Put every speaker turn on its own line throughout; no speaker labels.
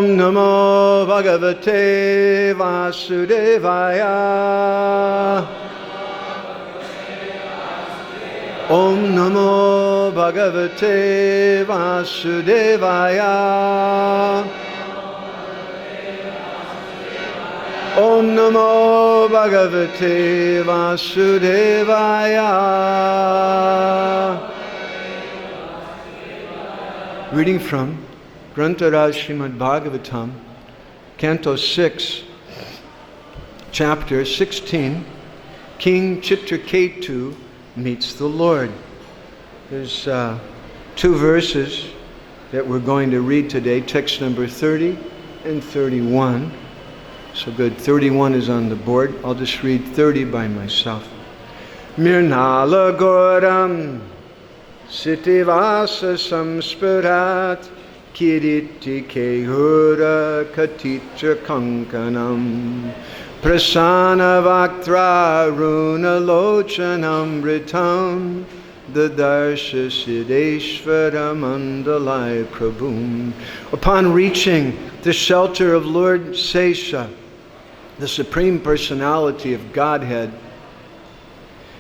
Om Namo Bhagavate Vasudevaya. Om Namo Bhagavate Vasudevaya. Om Namo Bhagavate Vasudevaya. Reading from Grantaraj Srimad Bhagavatam, Canto 6, Chapter 16, King Chitraketu meets the Lord. There's two verses that we're going to read today, text number 30 and 31. So good, 31 is on the board. I'll just read 30 by myself. Mirnala Goram Sitivasa Samspurat Kiriti Kehura Katitra Kankanam Prasana Vaktra Runa Lochanam Ritam Dadarsha Siddheshvara Mandalai Prabhum. Upon reaching the shelter of Lord Sesha, the Supreme Personality of Godhead,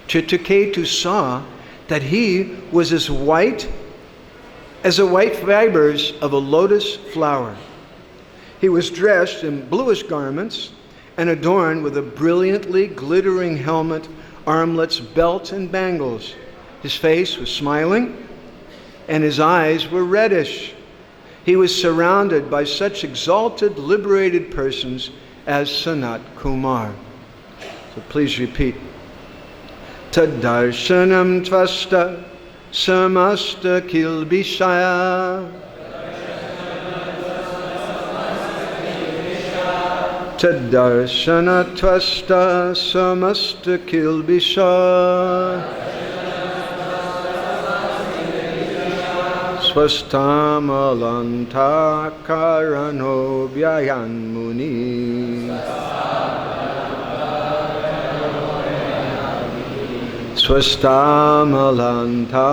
Chitraketu saw that he was as white as the white fibers of a lotus flower. He was dressed in bluish garments and adorned with a brilliantly glittering helmet, armlets, belt, and bangles. His face was smiling, and his eyes were reddish. He was surrounded by such exalted, liberated persons as Sanat Kumar. So please repeat. Tadarshanam tvasta samasta kilbishaya. Tadarshana tvasta samasta kilbishaya. Swastamalanta karano vyayan muni. Swastamalanta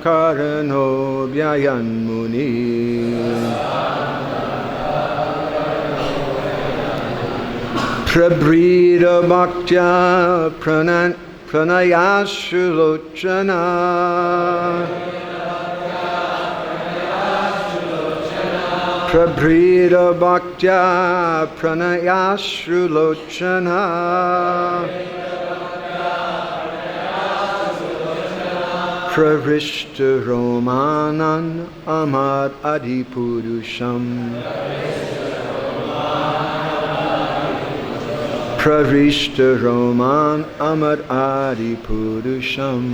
karano vyayan muni. Prabrida bhaktya pranayashulochana. Prabrida bhaktya pranayashulochana. Pravishta Romanan Amad Adipurusham. Pravishta Roman Amad Adipurusham.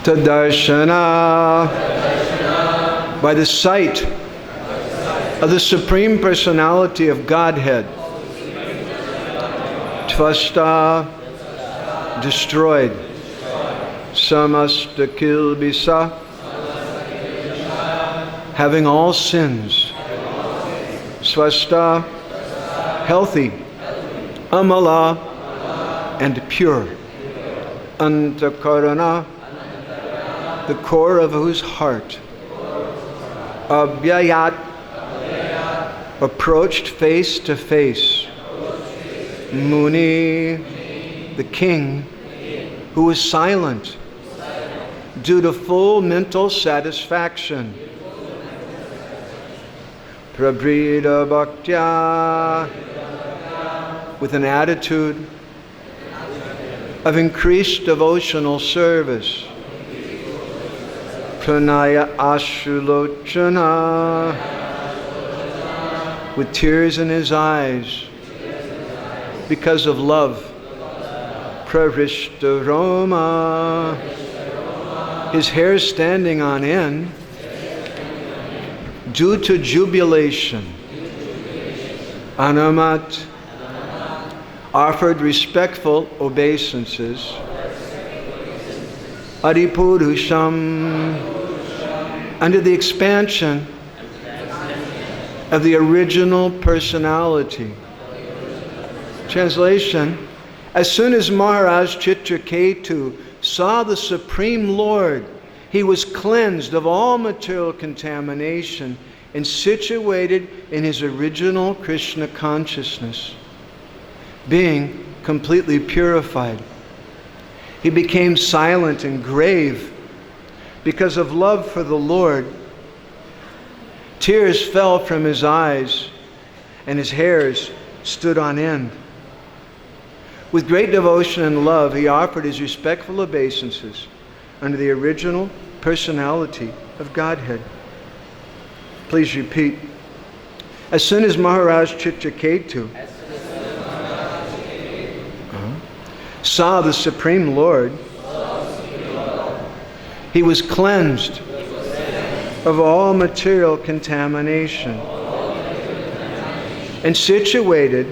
Tadarshana, by the sight of the Supreme Personality of Godhead. Tvasta, destroyed. Samasta kilbisa, having all sins. Swasta, healthy. Amala, and pure. Antakarana, the core of whose heart. Abhyayat, approached face to face. Muni, the king, who was silent due to full mental satisfaction. Prabrida bhaktya, with an attitude of increased devotional service. Pranaya ashulochana, with tears in his eyes because of love. Prarishta Roma, his hair standing on end due to jubilation. Anamat, offered respectful obeisances. Adipurusham, under the expansion of the original personality. Translation: as soon as Maharaj Chitraketu saw the Supreme Lord He was cleansed of all material contamination and situated in his original Krishna consciousness, being completely purified. He became silent and grave because of love for the Lord. Tears fell from his eyes and his hairs stood on end. With great devotion and love, he offered his respectful obeisances under the original personality of Godhead. Please repeat. As soon as Maharaj Chitraketu saw the Supreme Lord, he was cleansed of all material contamination and situated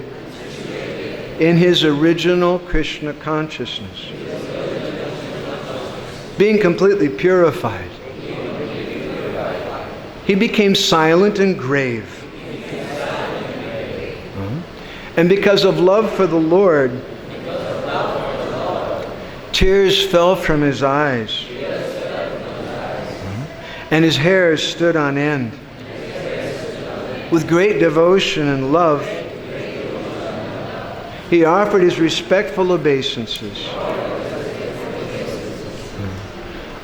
in his original Krishna consciousness, being completely purified. He became silent and grave. And because of love for the Lord, tears fell from his eyes, and his hairs stood on end. With great devotion and love, he offered his respectful obeisances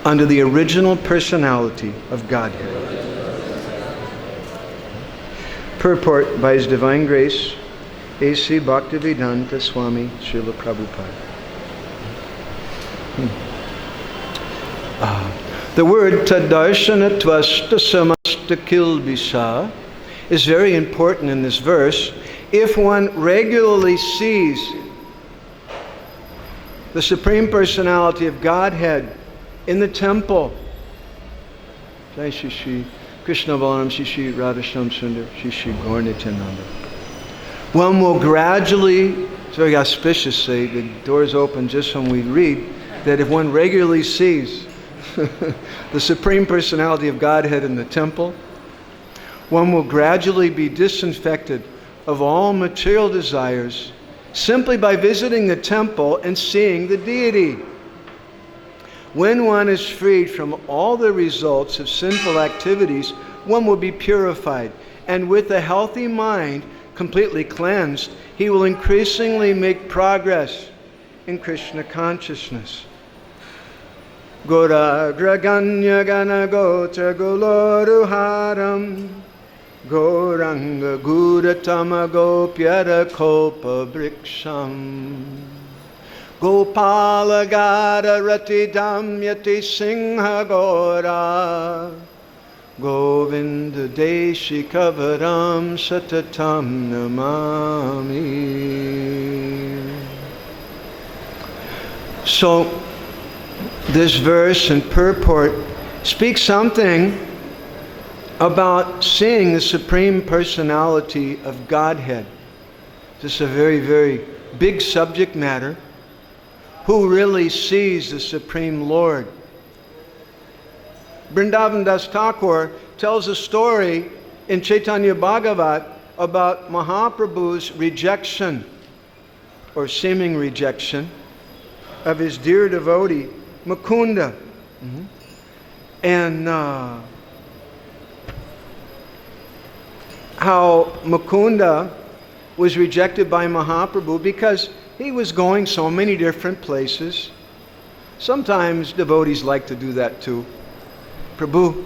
under the original personality of Godhead. Purport by His Divine Grace, A.C. Bhaktivedanta Swami Srila Prabhupada. The word tadarshana tvasta samasta kilbisa is very important in this verse. If one regularly sees the Supreme Personality of Godhead in the temple, Jai Shri Shri Krishna Balanam Shri Shri Radhashyam Sundar Shri Shri Gaura Nityananda, one will gradually, it's very auspicious, say the doors open just when we read, that if one regularly sees the Supreme Personality of Godhead in the temple, one will gradually be disinfected of all material desires simply by visiting the temple and seeing the deity. When one is freed from all the results of sinful activities, one will be purified, and with a healthy mind completely cleansed, he will increasingly make progress in Krishna consciousness. Gora Graganya Gana Gotra Goloruharam Goranga Guratama Gopyara Kopa Briksham Gopala Gada Ratidam Yati Singha Gora Govinda Deshi Kavaram Satatam Namami. So, this verse and purport speaks something about seeing the Supreme Personality of Godhead. This is a very, very big subject matter. Who really sees the Supreme Lord? Vrindavan Das Thakur tells a story in Chaitanya Bhagavat about Mahaprabhu's rejection, or seeming rejection, of his dear devotee, Mukunda. And how Mukunda was rejected by Mahaprabhu because he was going so many different places. Sometimes devotees like to do that too. Prabhu,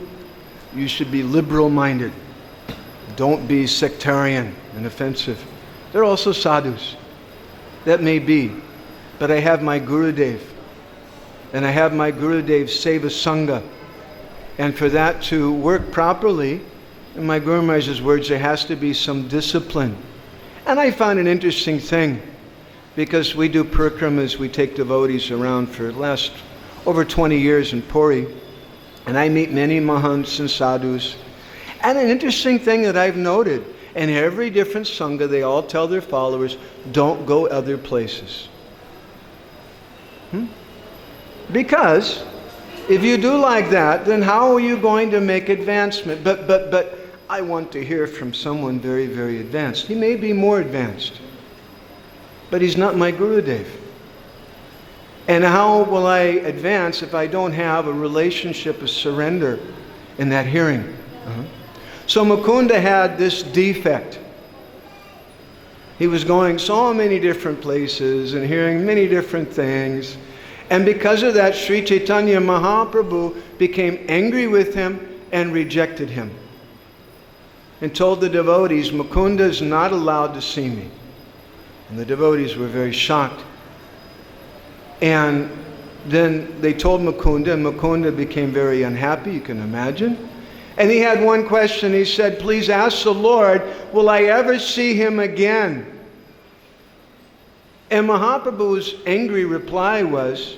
you should be liberal-minded. Don't be sectarian and offensive. There are also sadhus. That may be. But I have my Gurudev. And I have my Gurudev's Seva Sangha. And for that to work properly, in my Guru Maharaj's words, there has to be some discipline. And I found an interesting thing, because we do parikramas, we take devotees around for the last over 20 years in Puri, and I meet many mahants and sadhus. And an interesting thing that I've noted, in every different sangha, they all tell their followers, don't go other places. Because if you do like that, then how are you going to make advancement? But I want to hear from someone very, very advanced. He may be more advanced, but he's not my Gurudev. And how will I advance if I don't have a relationship of surrender in that hearing? So Mukunda had this defect. He was going so many different places and hearing many different things. And because of that, Sri Chaitanya Mahaprabhu became angry with him and rejected him. And told the devotees, Mukunda is not allowed to see me. And the devotees were very shocked. And then they told Mukunda, and Mukunda became very unhappy, you can imagine. And he had one question. He said, please ask the Lord, will I ever see him again? And Mahaprabhu's angry reply was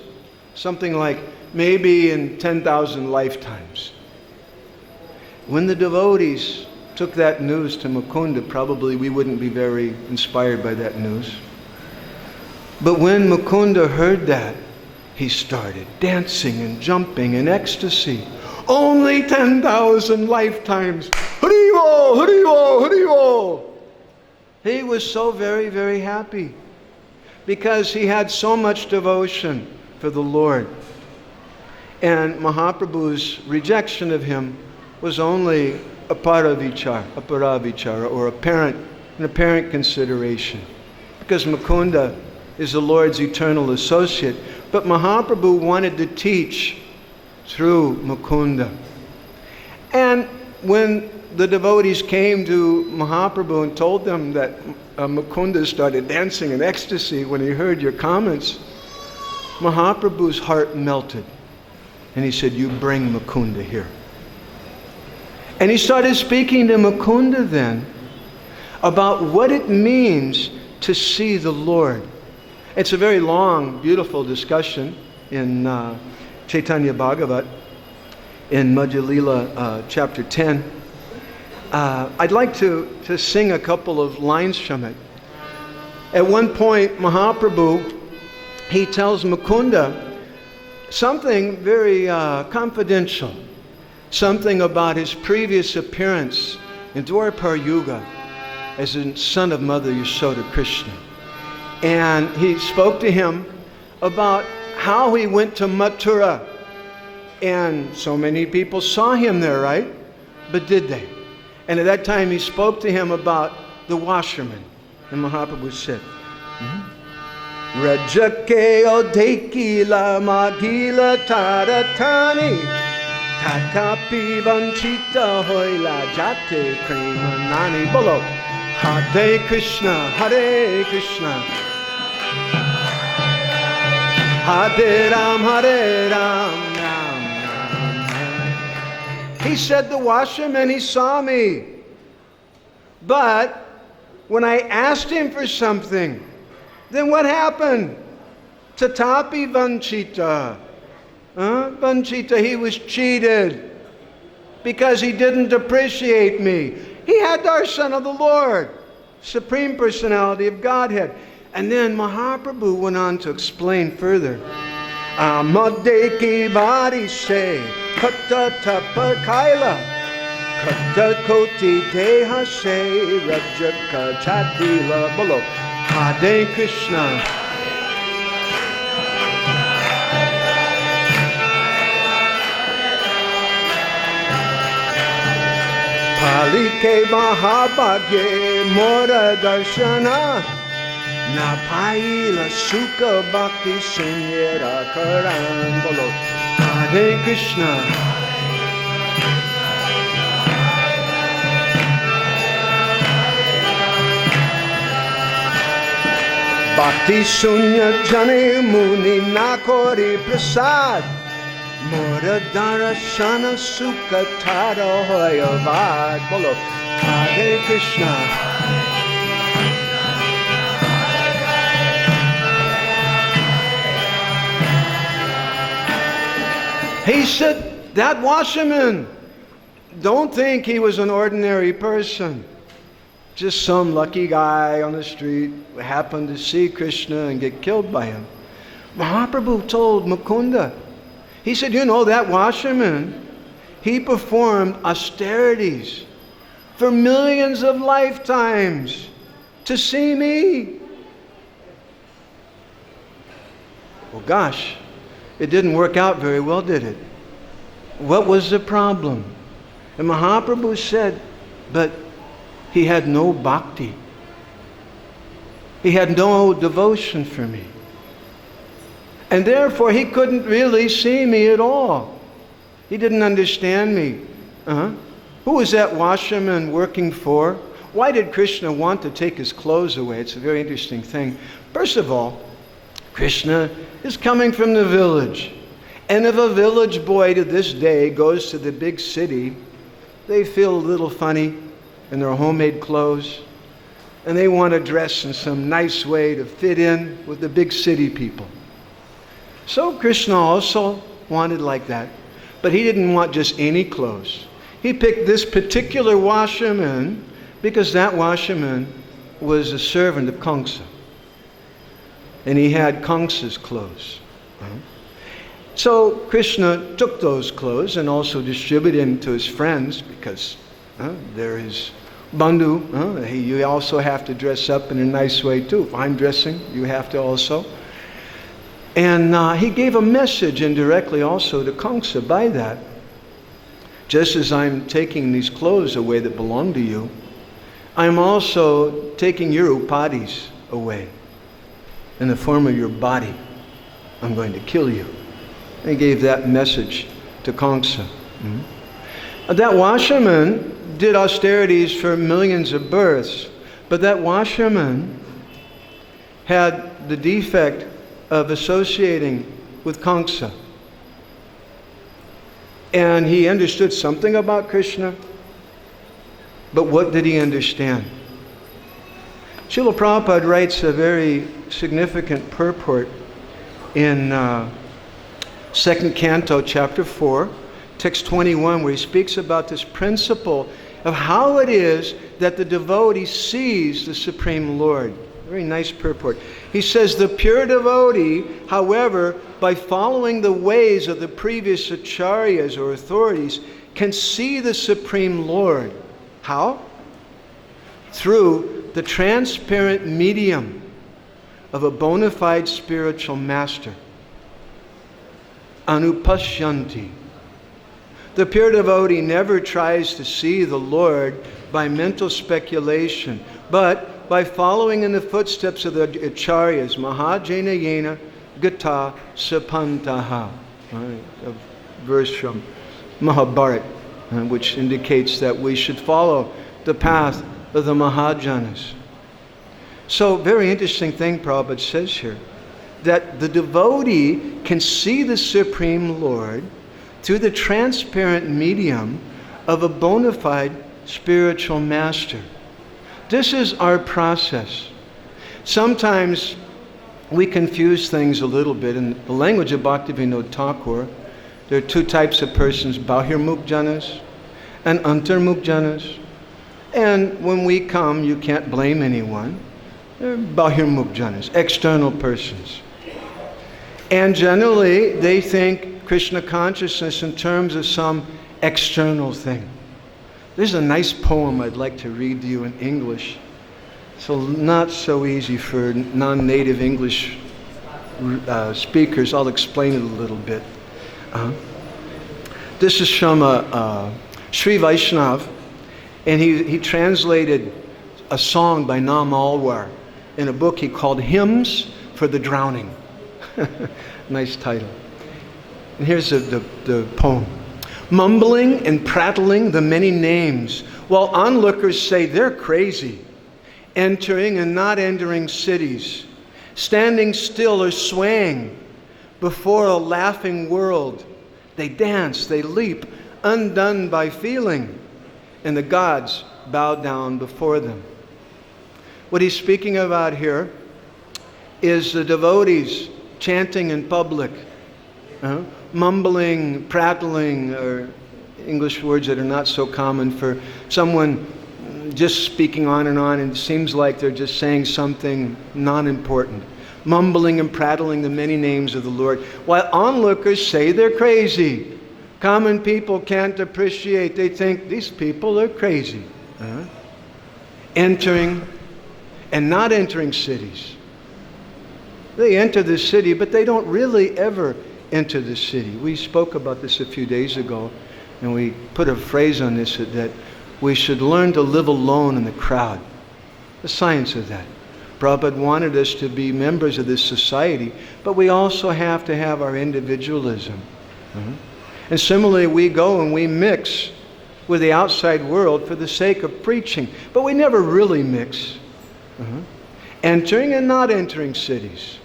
something like, maybe in 10,000 lifetimes. When the devotees took that news to Mukunda, probably we wouldn't be very inspired by that news. But when Mukunda heard that, he started dancing and jumping in ecstasy. Only 10,000 lifetimes. Haribo, Haribo, Haribo. He was so very, very happy because he had so much devotion for the Lord. And Mahaprabhu's rejection of him was only a paravichara, or an apparent consideration. Because Mukunda is the Lord's eternal associate. But Mahaprabhu wanted to teach through Mukunda. And when the devotees came to Mahaprabhu and told them that Mukunda started dancing in ecstasy when he heard your comments, Mahaprabhu's heart melted. And he said, you bring Mukunda here. And he started speaking to Mukunda then about what it means to see the Lord. It's a very long, beautiful discussion in Chaitanya Bhagavat, in Madhya Lila, chapter 10. I'd like to sing a couple of lines from it. At one point, Mahaprabhu, he tells Mukunda something very confidential, something about his previous appearance in Dwarpar Yuga as a son of Mother Yashoda Krishna. And he spoke to him about how he went to Mathura. And so many people saw him there, right? But did they? And at that time he spoke to him about the washerman. And Mahaprabhu said, Rajake odekila magila taratani tatapi vanchita hoila jate kremanani. Bolo. Hare Krishna, Hare Krishna. Hare Ram, Hare Ram, Ram Ram. He said, the washerman, he saw me. But when I asked him for something, then what happened? Tatapi vanchita. Vanchita, he was cheated because he didn't appreciate me. He had darshan of the Lord, Supreme Personality of Godhead. And then Mahaprabhu went on to explain further. Amade ki bari se kata tapa kaila kata koti deha se rajaka chadila bolo Hare Krishna. Palike Mahabhagye Mora Darshana Na Paila Sukha Bhakti Sunyera Karan Bolo Hare Krishna. Bhakti Sunya Jane Muni Nakori Prasad Mora Darashana Sukha Tara Hoyavad Bolo Hare Krishna. He said, that washerman, don't think he was an ordinary person. Just some lucky guy on the street who happened to see Krishna and get killed by him. Mahaprabhu told Mukunda, he said, you know, that washerman, he performed austerities for millions of lifetimes to see me. Well, gosh, it didn't work out very well, did it? What was the problem? And Mahaprabhu said, but he had no bhakti. He had no devotion for me. And therefore, he couldn't really see me at all. He didn't understand me. Who was that washerman working for? Why did Krishna want to take his clothes away? It's a very interesting thing. First of all, Krishna is coming from the village. And if a village boy to this day goes to the big city, they feel a little funny in their homemade clothes. And they want to dress in some nice way to fit in with the big city people. So Krishna also wanted like that. But he didn't want just any clothes. He picked this particular washerman because that washerman was a servant of Kamsa. And he had Kamsa's clothes. So Krishna took those clothes and also distributed them to his friends because they're his bandhu. You also have to dress up in a nice way too. If I'm dressing, you have to also. And he gave a message indirectly also to Kamsa by that. Just as I'm taking these clothes away that belong to you, I'm also taking your upadhis away. In the form of your body, I'm going to kill you. And he gave that message to Kamsa. That washerman did austerities for millions of births, but that washerman had the defect of associating with Kamsa. And he understood something about Krishna, but what did he understand? Srila Prabhupada writes a very significant purport in 2nd Canto, Chapter 4, Text 21, where he speaks about this principle of how it is that the devotee sees the Supreme Lord. Very nice purport. He says, the pure devotee, however, by following the ways of the previous acharyas or authorities, can see the Supreme Lord. How? Through the transparent medium of a bona fide spiritual master. Anupashyanti. The pure devotee never tries to see the Lord by mental speculation, but by following in the footsteps of the acharyas, Mahajena Yena Gata Sapantaha. A verse from Mahabharata, which indicates that we should follow the path of the Mahajanas. So, very interesting thing Prabhupada says here, that the devotee can see the Supreme Lord through the transparent medium of a bona fide spiritual master. This is our process. Sometimes we confuse things a little bit. In the language of Bhaktivinoda Thakur, there are two types of persons, Bahirmukh Janas and Antarmukh Janas. And when we come, you can't blame anyone. They're Bahirmukh Janas, external persons. And generally, they think Krishna consciousness in terms of some external thing. There's a nice poem I'd like to read to you in English. So not so easy for non-native English speakers. I'll explain it a little bit. This is from Sri Vaishnav, and he translated a song by Nam Alwar in a book he called Hymns for the Drowning. Nice title. And here's the poem. Mumbling and prattling the many names, while onlookers say they're crazy, entering and not entering cities, standing still or swaying before a laughing world. They dance, they leap, undone by feeling, and the gods bow down before them. What he's speaking about here is the devotees chanting in public, mumbling, prattling, or English words that are not so common for someone just speaking on, and it seems like they're just saying something non-important. Mumbling and prattling the many names of the Lord, while onlookers say they're crazy. Common people can't appreciate. They think these people are crazy. Entering and not entering cities. They enter the city, but they don't really ever enter the city. We spoke about this a few days ago, and we put a phrase on this that we should learn to live alone in the crowd. The science of that. Prabhupada wanted us to be members of this society, but we also have to have our individualism. And similarly, we go and we mix with the outside world for the sake of preaching, but we never really mix. Entering and not entering cities.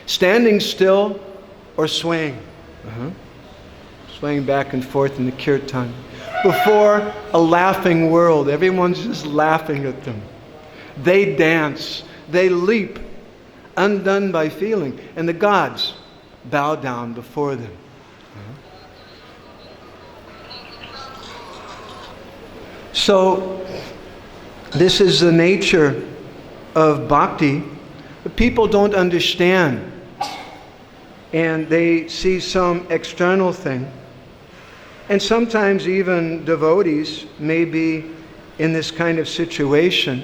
Standing still or swaying. Swaying back and forth in the kirtan. Before a laughing world, everyone's just laughing at them. They dance, they leap, undone by feeling, and the gods bow down before them. So, this is the nature of bhakti. But people don't understand, and they see some external thing. And sometimes even devotees may be in this kind of situation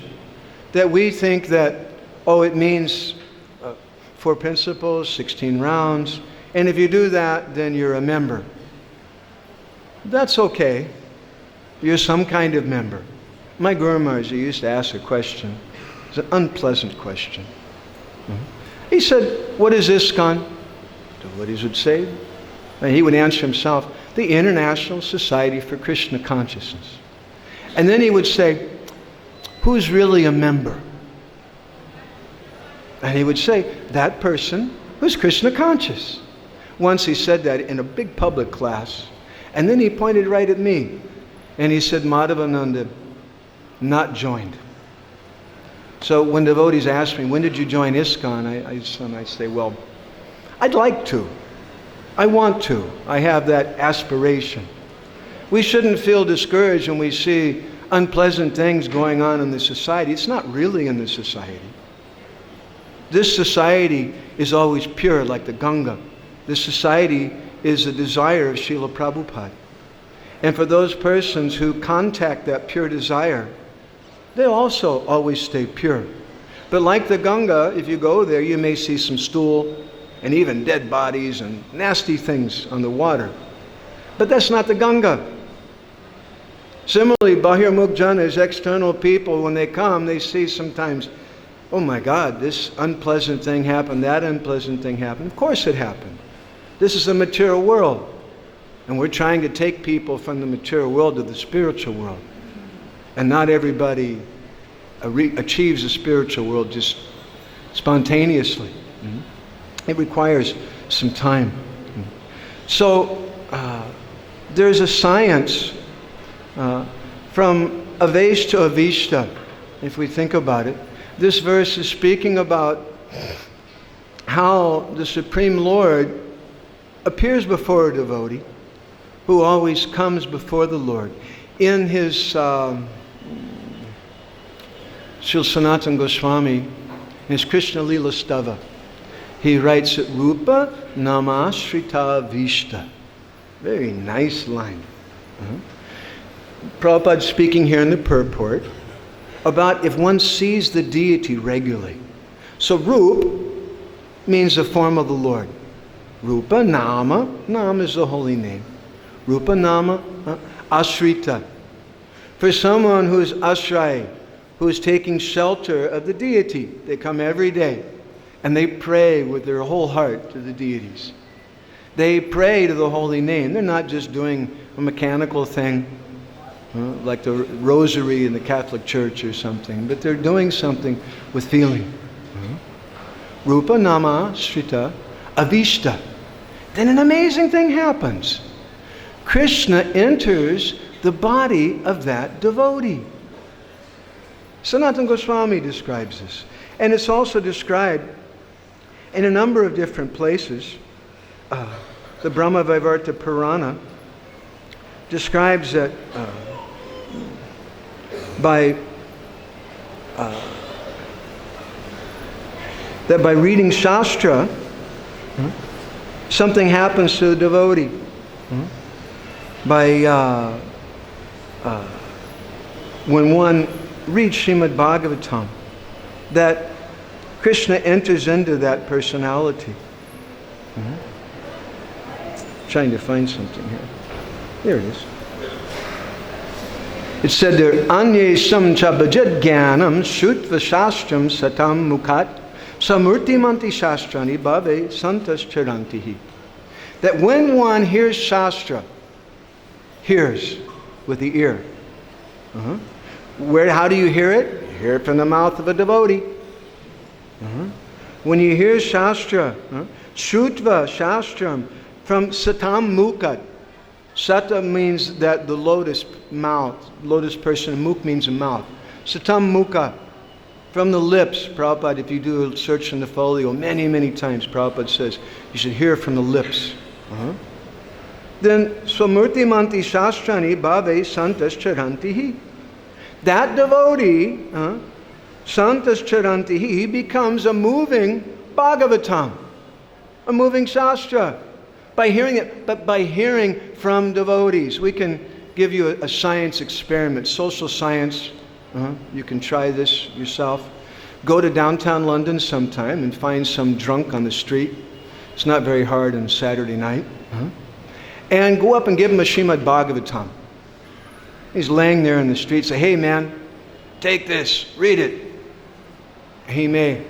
that we think that, oh, it means 4 principles, 16 rounds, and if you do that, then you're a member. That's okay. You're some kind of member. My Guru Maharaj used to ask a question. It's an unpleasant question. He said, what is ISKCON? Devotees would say, and he would answer himself, the International Society for Krishna Consciousness. And then he would say, who's really a member? And he would say, that person who's Krishna conscious. Once he said that in a big public class, and then he pointed right at me, and he said, Madhavananda, not joined. So when devotees ask me, when did you join ISKCON? I say, well, I'd like to. I want to. I have that aspiration. We shouldn't feel discouraged when we see unpleasant things going on in the society. It's not really in the society. This society is always pure like the Ganga. This society is the desire of Srila Prabhupada. And for those persons who contact that pure desire, they also always stay pure. But like the Ganga, if you go there, you may see some stool and even dead bodies and nasty things on the water. But that's not the Ganga. Similarly, Bahirmukh Janas, external people, when they come, they see sometimes, oh my God, this unpleasant thing happened, that unpleasant thing happened. Of course it happened. This is a material world. And we're trying to take people from the material world to the spiritual world. And not everybody achieves the spiritual world just spontaneously. It requires some time. So there's a science from Avesh to Avishta, if we think about it. This verse is speaking about how the Supreme Lord appears before a devotee who always comes before the Lord. In his Srila Sanatana Goswami, in his Krishna Lila Stava, he writes it, Rupa Namashrita Vishta. Very nice line. Prabhupada speaking here in the purport about if one sees the deity regularly. So Rup means the form of the Lord. Rupa Nama, Nama is the holy name. Rupa Nama Ashrita. For someone who is ashray, who is taking shelter of the deity, they come every day and they pray with their whole heart to the deities. They pray to the holy name. They're not just doing a mechanical thing like the rosary in the Catholic Church or something, but they're doing something with feeling. Rupa Nama Shrita Avishta. Then an amazing thing happens. Krishna enters the body of that devotee. Sanatana Goswami describes this. And it's also described in a number of different places. The Brahma Vaivarta Purana describes that by reading Shastra, something happens to the devotee. When one reads Srimad Bhagavatam, that Krishna enters into that personality. Trying to find something here. There it is. It said there, Anye samcha bhajad jnanam shutva shastram satam mukhat samurtimanti shastrani bhave santas charantihi. That when one hears Shastra, hears with the ear. How do you hear it? You hear it from the mouth of a devotee. When you hear Shastra, Shutva Shastram, from Satam Mukhat. Sata means that the lotus mouth, lotus person, Mukh means a mouth. Satam Mukha, from the lips. Prabhupada, if you do a search in the folio, many, many times Prabhupada says you should hear from the lips. Then Swamurti Manti Shastrani Bhave Santas Charantihi. That devotee, Santas Charantihi, he becomes a moving Bhagavatam, a moving Shastra. By hearing it, but by hearing from devotees. We can give you a science experiment, social science. You can try this yourself. Go to downtown London sometime and find some drunk on the street. It's not very hard on Saturday night. And go up and give him a Srimad Bhagavatam. He's laying there in the street. Say, hey man, take this, read it. He may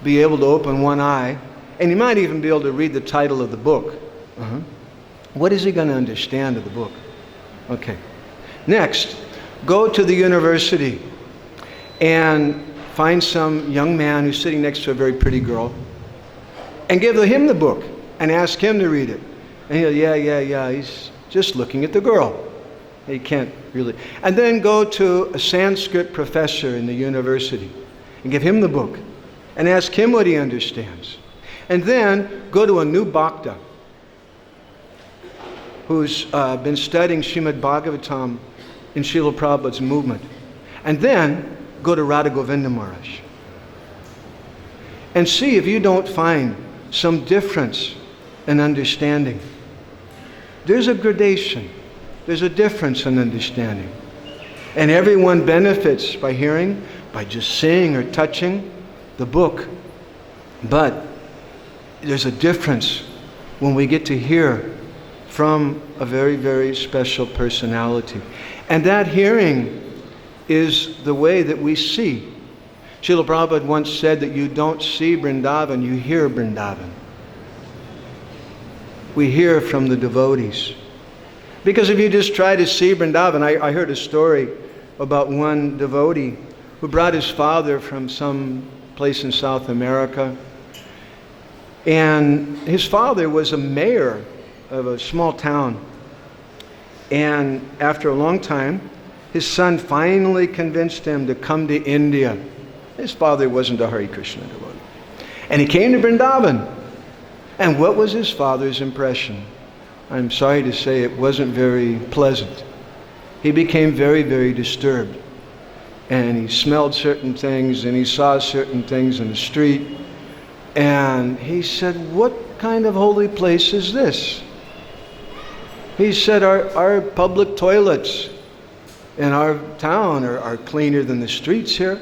be able to open one eye, and he might even be able to read the title of the book. What is he going to understand of the book? Okay. Next, go to the university and find some young man who's sitting next to a very pretty girl and give him the book and ask him to read it. And he'll, yeah, he's just looking at the girl. He can't really. And then go to a Sanskrit professor in the university and give him the book and ask him what he understands. And then go to a new bhakta who's been studying Srimad Bhagavatam in Srila Prabhupada's movement. And then go to Radha Govinda Maharaj. And see if you don't find some difference in understanding. There's a gradation. There's a difference in understanding. And everyone benefits by hearing, by just seeing or touching the book. But there's a difference when we get to hear from a very, very special personality. And that hearing is the way that we see. Srila Prabhupada once said that you don't see Vrindavan, you hear Vrindavan. We hear from the devotees. Because if you just try to see Vrindavan, I heard a story about one devotee who brought his father from some place in South America. And his father was a mayor of a small town. And after a long time, his son finally convinced him to come to India. His father wasn't a Hare Krishna devotee. And he came to Vrindavan. And what was his father's impression? I'm sorry to say it wasn't very pleasant. He became very, very disturbed. And he smelled certain things and he saw certain things in the street. And he said, what kind of holy place is this? He said, our public toilets in our town are cleaner than the streets here.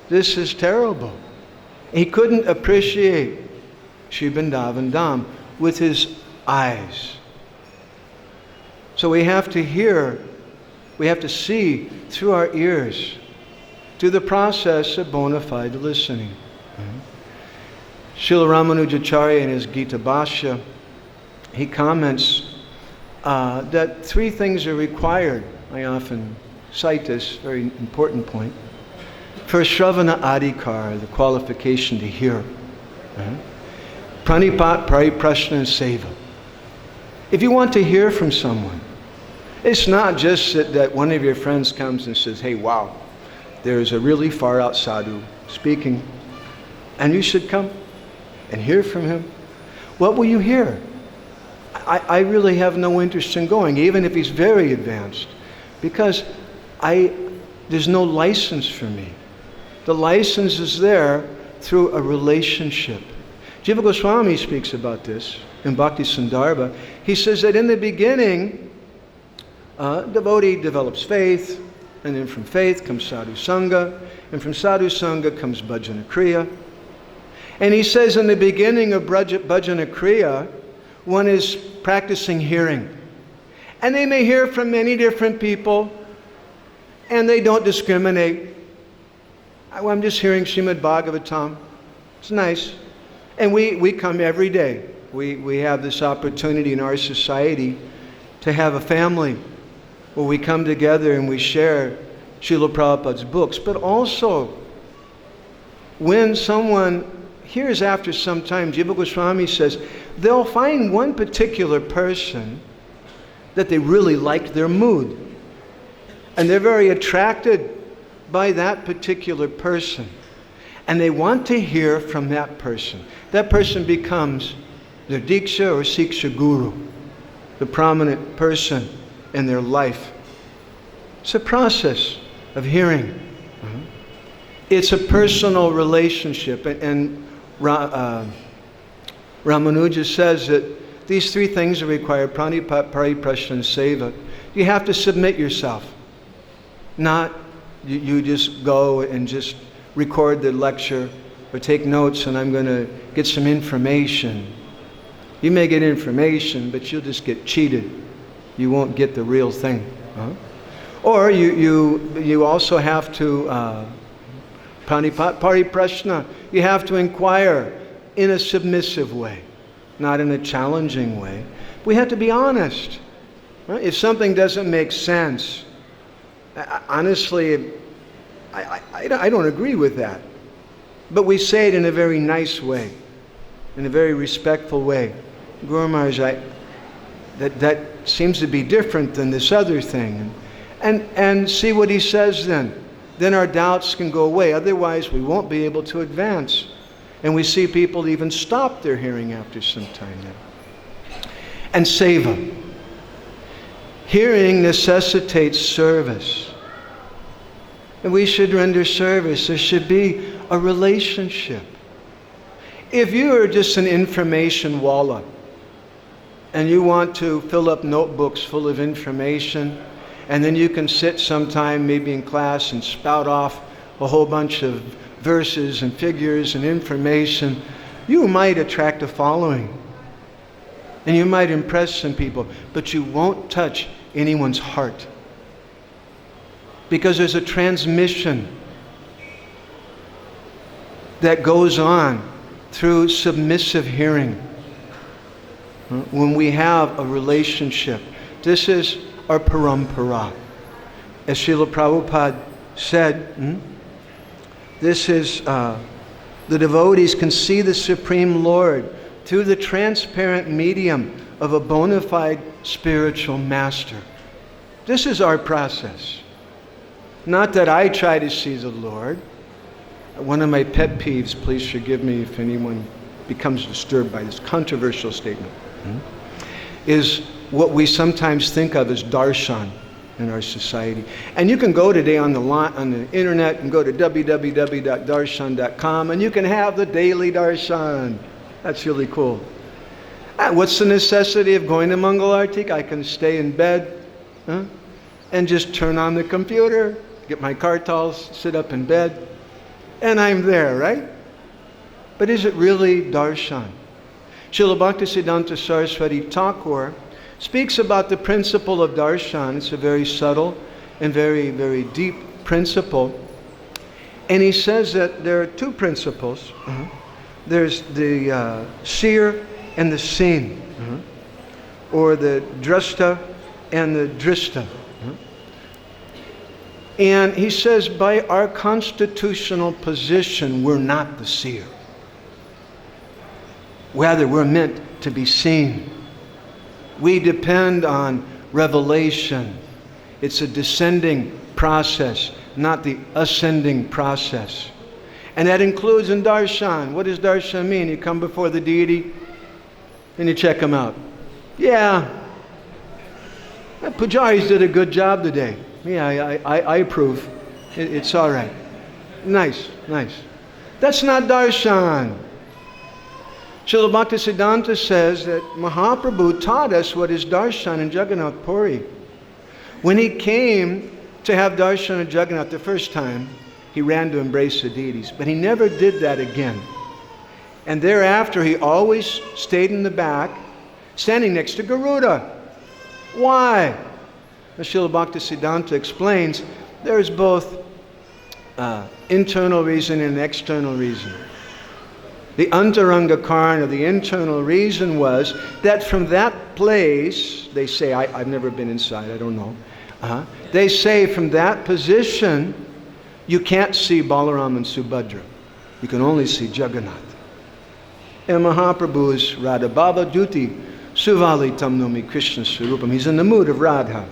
This is terrible. He couldn't appreciate Shri Vrindavan Dham with his eyes. So we have to hear, we have to see through our ears, through the process of bona fide listening. Srila Ramanujacharya in his Gita Bhashya, he comments that three things are required. I often cite this very important point. First, Shravana Adhikar, the qualification to hear. Pranipat, Pariprashna, and Seva. If you want to hear from someone, it's not just that one of your friends comes and says, hey, wow, there's a really far out sadhu speaking, and you should come and hear from him. What will you hear? I really have no interest in going, even if he's very advanced, because there's no license for me. The license is there through a relationship. Jiva Goswami speaks about this in Bhakti Sandarbha. He says that in the beginning, devotee develops faith, And then from faith comes sadhu sangha. And from sadhu sangha comes bhajana kriya. And he says in the beginning of bhajana kriya, one is practicing hearing. And they may hear from many different people, and they don't discriminate. I'm just hearing Srimad Bhagavatam. It's nice. And we come every day. We have this opportunity in our society to have a family where we come together and we share Srila Prabhupada's books. But also, when someone hears after some time, Jiva Goswami says, they'll find one particular person that they really like their mood. And they're very attracted by that particular person. And they want to hear from that person. That person becomes their Diksha or Siksha Guru, the prominent person in their life. It's a process of hearing. It's a personal relationship. And Ramanuja says that these three things are required: pranipat, pariprashna, and seva. You have to submit yourself. Not you just go and just record the lecture or take notes and I'm going to get some information. You may get information, but you'll just get cheated. You won't get the real thing. Or you also have to pranipat, pariprashna. You have to inquire in a submissive way, not in a challenging way. We have to be honest. Right? If something doesn't make sense, honestly, I don't agree with that. But we say it in a very nice way, in a very respectful way. Guru Maharaj, that seems to be different than this other thing. And see what he says then. Then our doubts can go away. Otherwise, we won't be able to advance. And we see people even stop their hearing after some time now. And seva. Hearing necessitates service. And we should render service. There should be a relationship. If you are just an information walla and you want to fill up notebooks full of information, and then you can sit sometime maybe in class and spout off a whole bunch of verses and figures and information, you might attract a following. And you might impress some people, but you won't touch anyone's heart. Because there's a transmission that goes on through submissive hearing. When we have a relationship, this is our parampara. As Srila Prabhupada said, this is, the devotees can see the Supreme Lord through the transparent medium of a bona fide spiritual master. This is our process. Not that I try to see the Lord. One of my pet peeves, please forgive me if anyone becomes disturbed by this controversial statement, is what we sometimes think of as darshan in our society. And you can go today on the internet and go to www.darshan.com and you can have the daily darshan. That's really cool. What's the necessity of going to Mangalartik? I can stay in bed and just turn on the computer, get my kartals, sit up in bed, and I'm there, right? But is it really darshan? Srila Bhaktisiddhanta Saraswati Thakur speaks about the principle of darshan. It's a very subtle and very, very deep principle. And he says that there are two principles. There's the seer and the seen, or the drashta and the drishta. And he says, by our constitutional position, we're not the seer. Rather, we're meant to be seen. We depend on revelation. It's a descending process, not the ascending process. And that includes in darshan. What does darshan mean? You come before the deity and you check him out. Yeah, pujaris did a good job today. Yeah, I approve. It's all right. Nice, nice. That's not darshan. Srila Bhaktisiddhanta says that Mahaprabhu taught us what is darshan in Jagannath Puri. When he came to have darshan of Jagannath the first time, he ran to embrace the deities. But he never did that again. And thereafter, he always stayed in the back, standing next to Garuda. Why? As Srila Bhaktisiddhanta explains, there's both internal reason and external reason. The antaranga karana, the internal reason was that from that place, they say, I've never been inside, I don't know. They say from that position, you can't see Balaram and Subhadra. You can only see Jagannath. And Mahaprabhu's Radha Baba Duti, Suvali Tamnomi Krishna Swarupam. He's in the mood of Radha.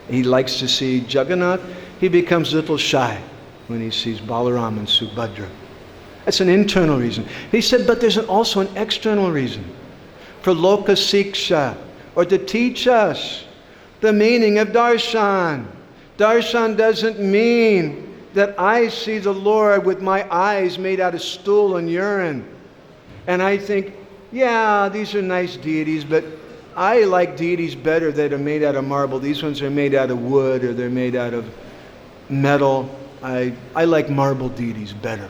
He likes to see Jagannath. He becomes a little shy when he sees Balaram and Subhadra. That's an internal reason. He said, but there's also an external reason. For Loka Siksha, or to teach us the meaning of darshan. Darshan doesn't mean that I see the Lord with my eyes made out of stool and urine. And I think, yeah, these are nice deities, but I like deities better that are made out of marble. These ones are made out of wood, or they're made out of metal. I like marble deities better.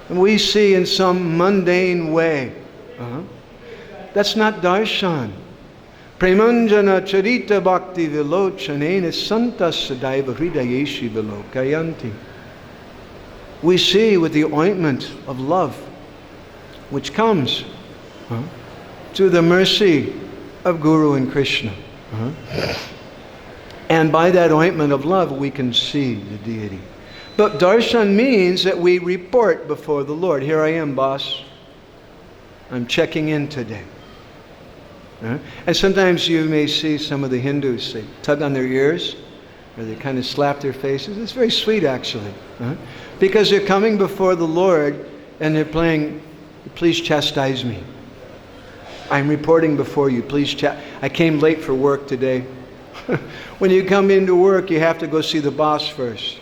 And we see in some mundane way. That's not darshan. Premanjana charita bhakti vilochanena santas sadaiva hridayeshi vilokayanti. We see with the ointment of love, which comes through the mercy of Guru and Krishna. And by that ointment of love, we can see the deity. But darshan means that we report before the Lord. Here I am, boss. I'm checking in today. And sometimes you may see some of the Hindus, they tug on their ears, or they kind of slap their faces. It's very sweet, actually. Because they're coming before the Lord, and they're playing, please chastise me. I'm reporting before you. I came late for work today. When you come into work, you have to go see the boss first.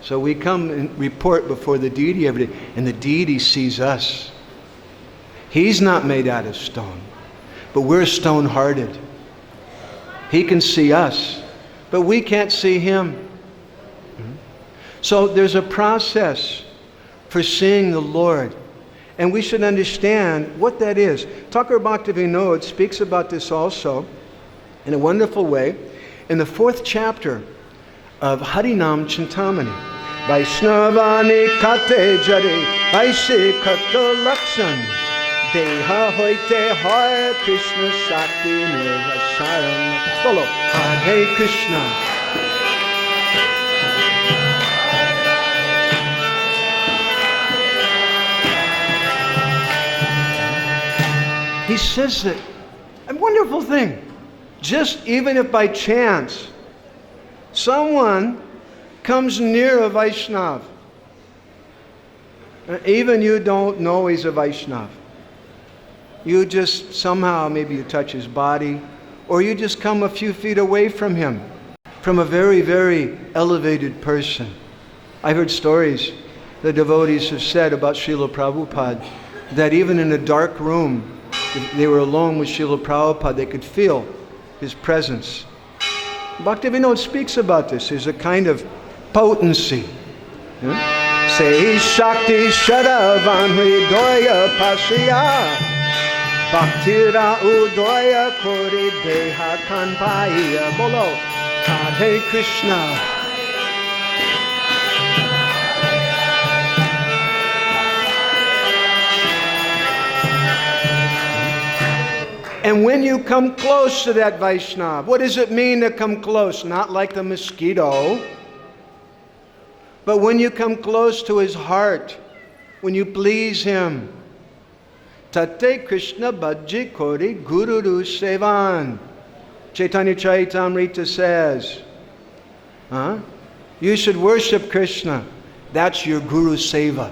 So we come and report before the deity every day, and the deity sees us. He's not made out of stone, but we're stone-hearted. He can see us, but we can't see him. So there's a process for seeing the Lord, and we should understand what that is. Thakur Bhaktivinoda speaks about this also in a wonderful way in the 4th chapter of Harinam Chintamani. Vaishnavani kate jare vaise kata lakshan deha hoite hai Krishna Shakti nirvasaram. Follow. Hare Krishna. He says that, a wonderful thing, just even if by chance someone comes near a Vaishnav, even you don't know he's a Vaishnav, you just somehow, maybe you touch his body, or you just come a few feet away from him, from a very, very elevated person. I've heard stories the devotees have said about Srila Prabhupada, that even in a dark room, if they were alone with Srila Prabhupada, they could feel his presence. Bhaktivinoda speaks about this. There's a kind of potency. Say Shakti Shadavan Hridoya Pasya Bhaktira Udoya Kori Deha Kanpaya Bolo Hare Krishna. And when you come close to that Vaishnava, what does it mean to come close? Not like the mosquito, but when you come close to his heart, when you please him. Tate Krishna Bhajji Kori Guru Sevan. Chaitanya Charitamrita says, you should worship Krishna. That's your Guru Seva.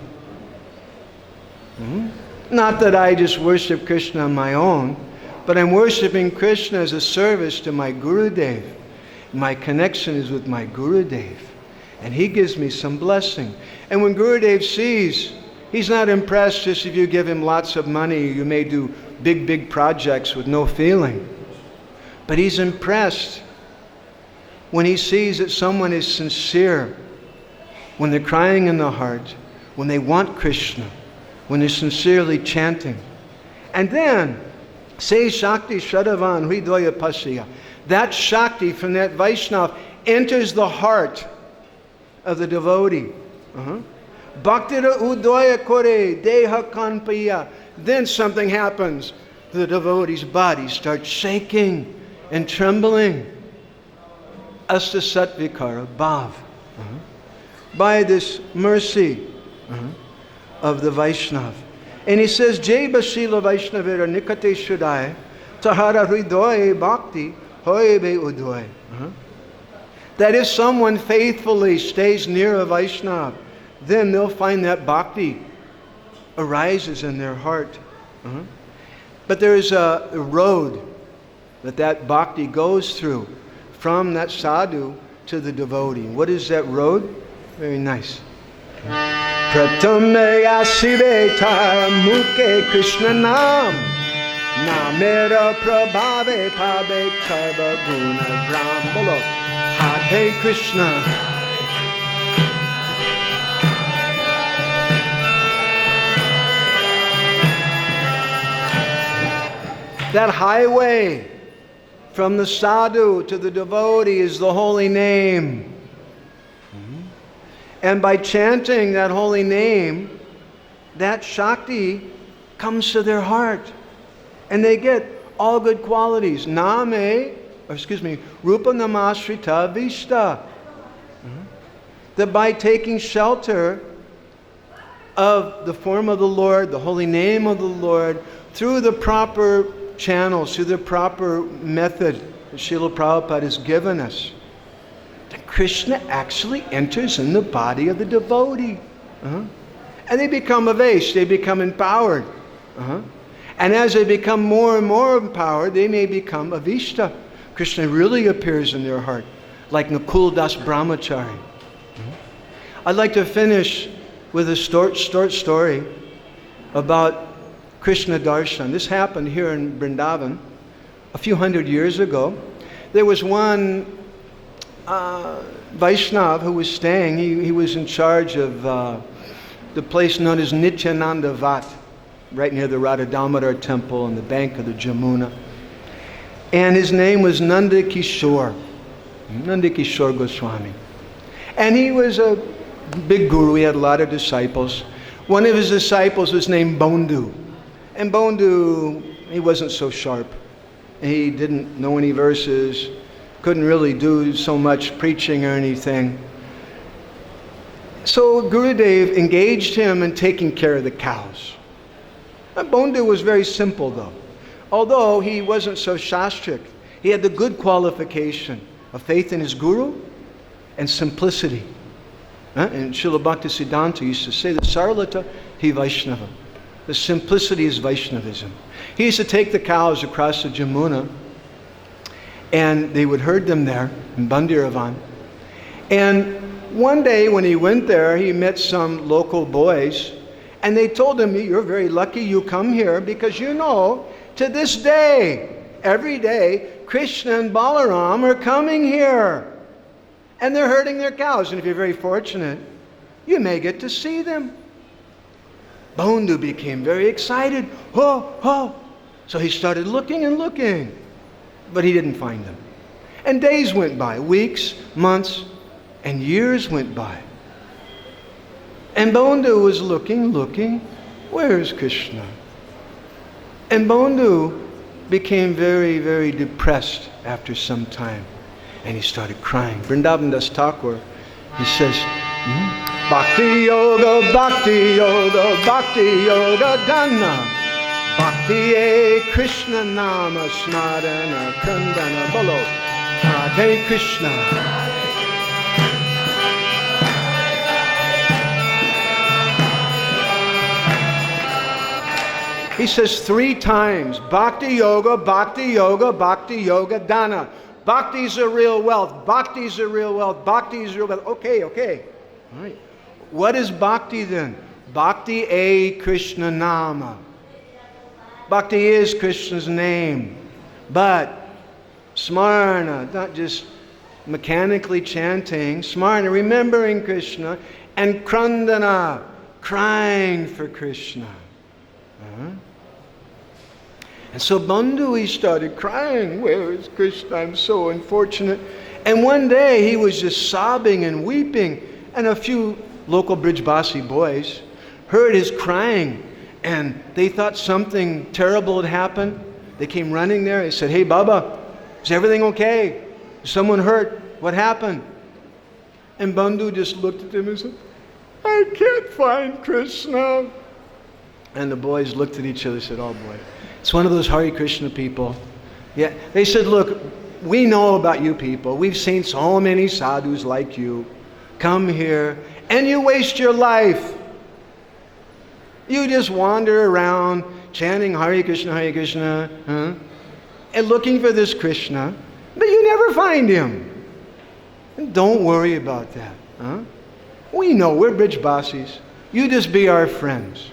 Not that I just worship Krishna on my own, but I'm worshiping Krishna as a service to my Gurudev. My connection is with my Gurudev. And he gives me some blessing. And when Gurudev sees, he's not impressed just if you give him lots of money. You may do big, big projects with no feeling. But he's impressed when he sees that someone is sincere, when they're crying in the heart, when they want Krishna, when they're sincerely chanting. And then, say Shakti Shadavan Hridaya Pasya. That Shakti from that Vaishnava enters the heart of the devotee. Bhaktira Udaya Kore Deha Kanpaya. Then something happens. The devotee's body starts shaking and trembling. Asta Satvikara Bhav. By this mercy of the Vaishnava. And he says, Jai Basila Vaishnavira Nikate Shudai Tahara Hridoye Bhakti Hoyebe Udoy. That if someone faithfully stays near a Vaishnava, then they'll find that bhakti arises in their heart. But there is a road that bhakti goes through from that sadhu to the devotee. What is that road? Very nice. Pratame asiveta mukhe Krishna nam namera prabhave pabe karva guna gram. Bolo Hare Krishna. That highway from the sadhu to the devotee is the holy name. And by chanting that holy name, that Shakti comes to their heart. And they get all good qualities. Rupa Namashrita Vishta. That by taking shelter of the form of the Lord, the holy name of the Lord, through the proper channels, through the proper method that Srila Prabhupada has given us, that Krishna actually enters in the body of the devotee. And they become avesh, they become empowered. And as they become more and more empowered, they may become avishta. Krishna really appears in their heart, like Nakul Das Brahmachari. I'd like to finish with a short story about Krishna Darshan. This happened here in Vrindavan a few hundred years ago. There was one Vaishnava who was staying. He was in charge of the place known as Nityananda Vat, right near the Radha Damodar temple on the bank of the Jamuna. And his name was Nanda Kishore Goswami. And he was a big guru. He had a lot of disciples. One of his disciples was named Bondu. And Bondu, he wasn't so sharp. He didn't know any verses, couldn't really do so much preaching or anything. So Gurudev engaged him in taking care of the cows. And Bondu was very simple though. Although he wasn't so shastric, he had the good qualification of faith in his guru and simplicity. And Srila Bhaktisiddhanta used to say that Saralata hi Vaishnava. The simplicity is Vaishnavism. He used to take the cows across the Jamuna, and they would herd them there in Bhagavad-Gita. And one day when he went there, he met some local boys, and they told him, "You're very lucky you come here, because you know, to this day, every day, Krishna and Balaram are coming here. And they're herding their cows, and if you're very fortunate, you may get to see them." Bondu became very excited. So he started looking and looking, but he didn't find them. And days went by, weeks, months, and years went by. And Bondu was looking, where is Krishna? And Bondu became very, very depressed after some time. And he started crying. Vrindavan Das Thakur, he says, Bhakti Yoga, Bhakti Yoga, Bhakti Yoga Dana. Bhakti e Krishna Nama Smarana Kandana Bolo. Hare Krishna. He says 3 times, Bhakti Yoga, Bhakti Yoga, Bhakti Yoga Dana. Bhakti is a real wealth. Bhakti is a real wealth. Bhakti is real wealth. Okay. All right. What is bhakti then? Bhakti e Krishna Nama. Bhakti is Krishna's name. But smarna, not just mechanically chanting, Smarna, remembering Krishna, and Krandana, crying for Krishna. And so Bandhu, he started crying, where is Krishna? I'm so unfortunate. And one day he was just sobbing and weeping, and a few local Brijbasi boys heard his crying, and they thought something terrible had happened. They came running there. They said, hey, Baba, is everything okay? Is someone hurt? What happened? And Bandhu just looked at them and said, I can't find Krishna. And the boys looked at each other and said, oh boy, it's one of those Hare Krishna people. Yeah, they said, look, we know about you people. We've seen so many sadhus like you come here, and you waste your life. You just wander around chanting Hare Krishna, and looking for this Krishna, but you never find him. And don't worry about that. We know, we're Brijbasis. You just be our friends.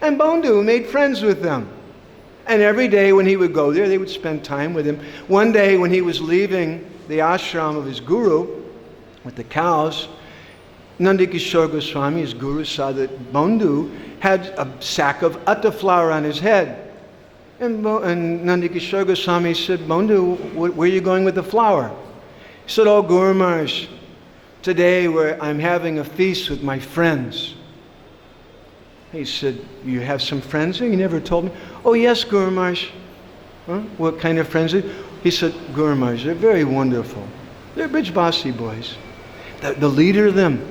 And Bandhu made friends with them. And every day when he would go there, they would spend time with him. One day when he was leaving the ashram of his guru with the cows, Nandikishore Goswami, his guru, saw that Bandhu had a sack of atta flour on his head. And Nandikishore Goswami said, Bandhu, where are you going with the flour? He said, oh, Guru Maharaj, today I'm having a feast with my friends. He said, you have some friends here? You never told me. Oh, yes, Guru Maharaj. What kind of friends? He said, Guru Maharaj, they're very wonderful. They're Brijbasi boys. The leader of them,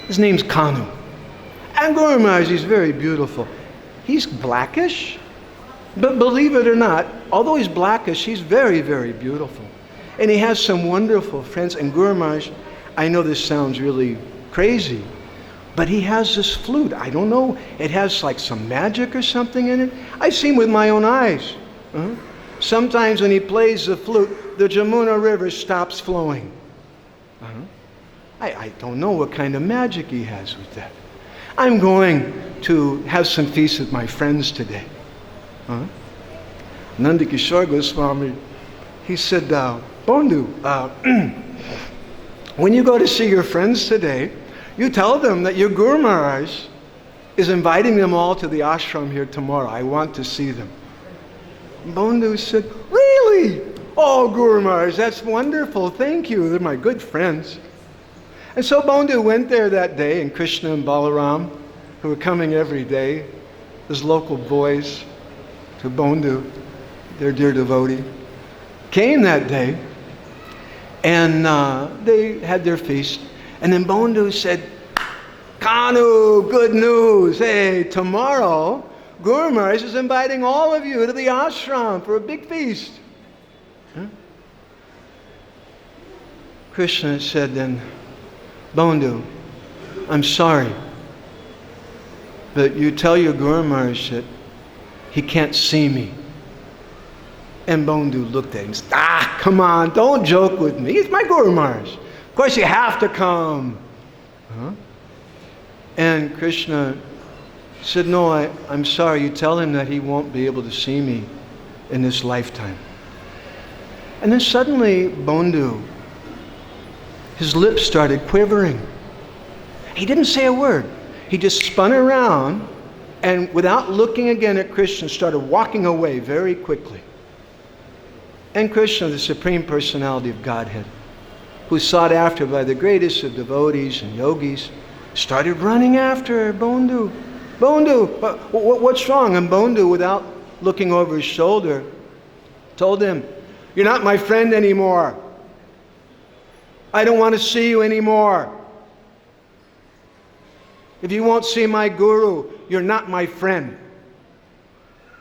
his name's Kanu. And Guru Maharaj, he's very beautiful. He's blackish, but believe it or not, although he's blackish, he's very, very beautiful. And he has some wonderful friends. And Guru Maharaj, I know this sounds really crazy, but he has this flute. I don't know, it has like some magic or something in it. I've seen with my own eyes. Sometimes when he plays the flute, the Jamuna River stops flowing. I don't know what kind of magic he has with that. I'm going to have some feast with my friends today. Nandikishore Goswami, he said, Bandhu, when you go to see your friends today, you tell them that your Guru Maharaj is inviting them all to the ashram here tomorrow. I want to see them. Bandhu said, really? Oh, Guru Maharaj, that's wonderful. Thank you. They're my good friends. And so Bandhu went there that day, and Krishna and Balaram, who were coming every day, as local boys to Bandhu, their dear devotee, came that day, and they had their feast. And then Bandhu said, Kanu, good news. Hey, tomorrow, Guru Maharaj is inviting all of you to the ashram for a big feast. Krishna said then, Bandhu, I'm sorry, but you tell your Guru Maharaj that he can't see me. And Bandhu looked at him and said, come on, don't joke with me. He's my Guru Maharaj. Of course you have to come. And Krishna said, no, I'm sorry. You tell him that he won't be able to see me in this lifetime. And then suddenly Bandhu, his lips started quivering. He didn't say a word. He just spun around and without looking again at Krishna, started walking away very quickly. And Krishna, the Supreme Personality of Godhead, who's sought after by the greatest of devotees and yogis, started running after Bandhu. Bandhu, what's wrong? And Bandhu, without looking over his shoulder, told him, you're not my friend anymore. I don't want to see you anymore. If you won't see my guru, you're not my friend.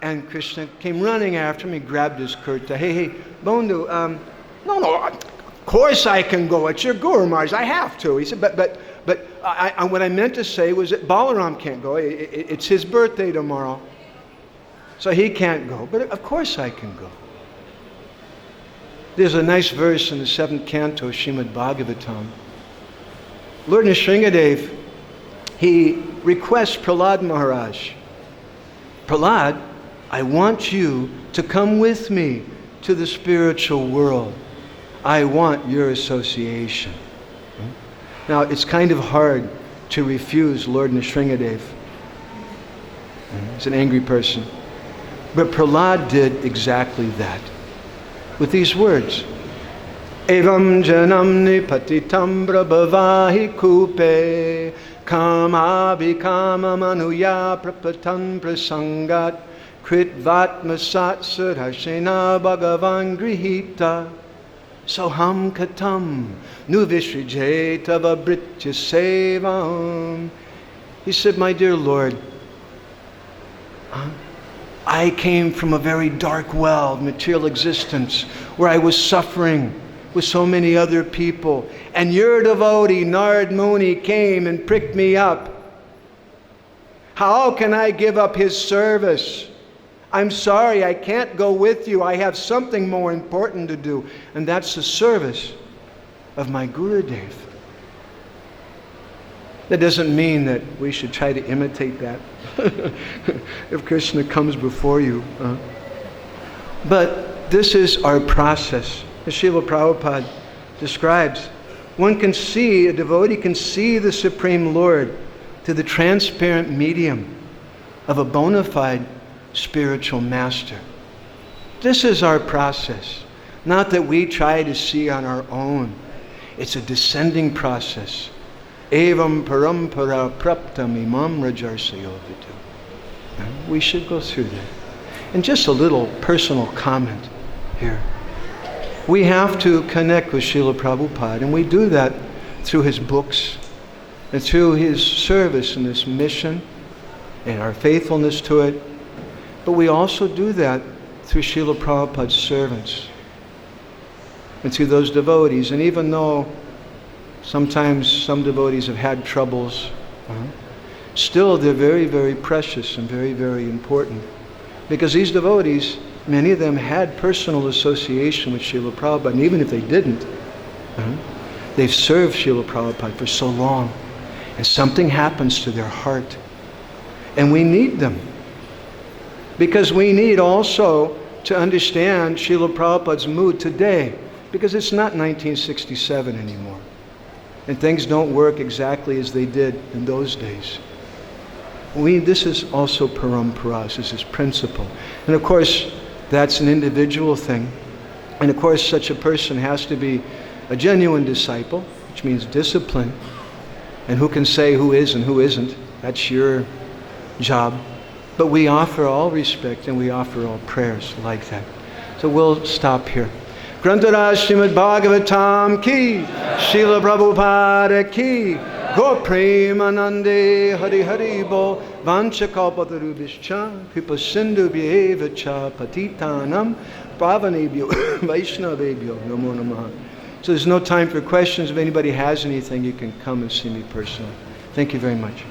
And Krishna came running after him. He grabbed his kurta. Hey, Bandhu, no, of course I can go. It's your Guru Maharaj. I have to. He said, but what I meant to say was that Balaram can't go. It's his birthday tomorrow. So he can't go. But of course I can go. There's a nice verse in the 7th canto, Srimad Bhagavatam. Lord Nrsingadev, he requests Prahlad Maharaj, Prahlad, I want you to come with me to the spiritual world. I want your association. Now, it's kind of hard to refuse Lord Nrsingadev. He's an angry person. But Prahlad did exactly that. With these words, Evam janam nipatitam brabhavahi kupe kama vikama manuya prapatan prasangat kritvatmasat sarhashena bhagavan grihita soham katam nuvishrijeta vabritya sevam. He said, my dear Lord, I came from a very dark well of material existence where I was suffering with so many other people. And your devotee, Narad Muni, came and pricked me up. How can I give up his service? I'm sorry, I can't go with you. I have something more important to do, and that's the service of my Gurudev. That doesn't mean that we should try to imitate that if Krishna comes before you. But this is our process. As Srila Prabhupada describes, one can see, a devotee can see the Supreme Lord through the transparent medium of a bona fide spiritual master. This is our process. Not that we try to see on our own. It's a descending process. Evam parampara praptam imam rajarsayo vidu. We should go through that. And just a little personal comment here. We have to connect with Srila Prabhupada, and we do that through his books and through his service in this mission and our faithfulness to it. But we also do that through Srila Prabhupada's servants and through those devotees. And even though sometimes some devotees have had troubles, still they're very, very precious and very, very important. Because these devotees, many of them had personal association with Srila Prabhupada, and even if they didn't, they've served Srila Prabhupada for so long, and something happens to their heart. And we need them. Because we need also to understand Srila Prabhupada's mood today, because it's not 1967 anymore. And things don't work exactly as they did in those days. This is also paramparas, this is principle. And of course, that's an individual thing. And of course, such a person has to be a genuine disciple, which means discipline. And who can say who is and who isn't? That's your job. But we offer all respect and we offer all prayers like that. So we'll stop here. Grantaraj Srimad Bhagavatam ki, Srila Prabhupada ki, Go Premanande Hari Hari Bo, Vanchakalpatarubhischa, Kripa Sindhu Bhyeva Cha Patitanam, Pavanebhyo, Vaishnavebhyo, Namo Namaha. So there's no time for questions. If anybody has anything, you can come and see me personally. Thank you very much.